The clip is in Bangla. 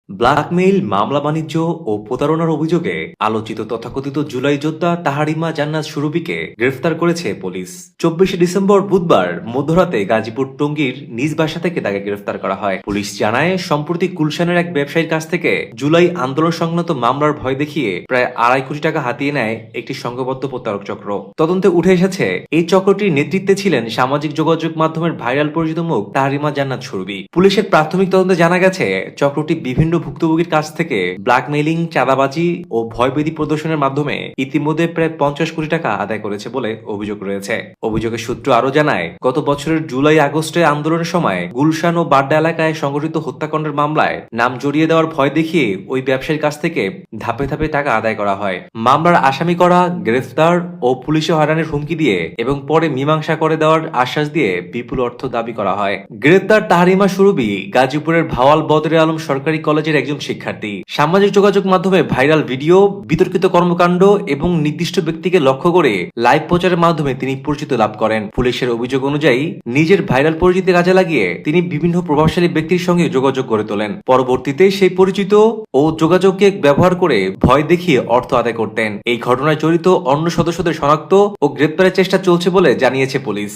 ব্ল্যাকমেইল, মামলা বাণিজ্য ও প্রতারণার অভিযোগে আলোচিত তথাকথিত জুলাই যোদ্ধা তাহারিমা জান্নাত সুরভিকে গ্রেফতার করেছে পুলিশ। 24শে ডিসেম্বর বুধবার মধ্যরাতে গাজীপুর টঙ্গীর নিজ বাসা থেকে তাকে গ্রেফতার করা হয়। পুলিশ জানায়, সম্প্রতি গুলশানের এক ব্যবসায়ীর কাছ থেকে জুলাই আন্দোলন সংক্রান্ত মামলার ভয় দেখিয়ে প্রায় 2.5 কোটি টাকা হাতিয়ে নেয় একটি সংঘবদ্ধ প্রতারক চক্র। তদন্তে উঠে এসেছে, এই চক্রটির নেতৃত্বে ছিলেন সামাজিক যোগাযোগ মাধ্যমের ভাইরাল পরিচিত মুখ তাহারিমা জান্নাত সুরভি। পুলিশের প্রাথমিক তদন্তে জানা গেছে, চক্রটি বিভিন্ন ভুক্তভোগীর কাছ থেকে ব্ল্যাকমেইলিং, চাঁদাবাজি ও ভয়ভীতি প্রদর্শনের মাধ্যমে ইতিমধ্যে প্রায় 50 কোটি টাকা আদায় করেছে বলে অভিযোগ রয়েছে। অভিযোগের সূত্র আরো জানায়, গত বছরের জুলাই আগস্টে আন্দোলনের সময় গুলশান ও বাড্ডা এলাকায় সংঘটিত হত্যাকাণ্ডের মামলায় নাম জড়িয়ে দেওয়ার ভয় দেখিয়ে ওই ব্যবসায়ীর কাছ থেকে ধাপে ধাপে টাকা আদায় করা হয়। মামলার আসামি করা, গ্রেফতার ও পুলিশে হয়রানির হুমকি দিয়ে এবং পরে মীমাংসা করে দেওয়ার আশ্বাস দিয়ে বিপুল অর্থ দাবি করা হয়। গ্রেফতার তাহারিমা সুরভি গাজীপুরের ভাওয়াল বদরে আলম সরকারি কলেজের একজন শিক্ষার্থী। সামাজিক যোগাযোগ মাধ্যমে ভাইরাল ভিডিও, বিতর্কিত কর্মকাণ্ড এবং নির্দিষ্ট ব্যক্তিকে লক্ষ্য করে লাইভ প্রচারের মাধ্যমে তিনি পরিচিতি লাভ করেন। পুলিশের অভিযোগ অনুযায়ী নিজের ভাইরাল পরিচিতি কাজে লাগিয়ে তিনি বিভিন্ন প্রভাবশালী ব্যক্তির সঙ্গে যোগাযোগ গড়ে তোলেন। পরবর্তীতে সেই পরিচিত ও যোগাযোগকে ব্যবহার করে ভয় দেখিয়ে অর্থ আদায় করতেন। এই ঘটনায় জড়িত অন্য সদস্যদের শনাক্ত ও গ্রেপ্তারের চেষ্টা চলছে বলে জানিয়েছে পুলিশ।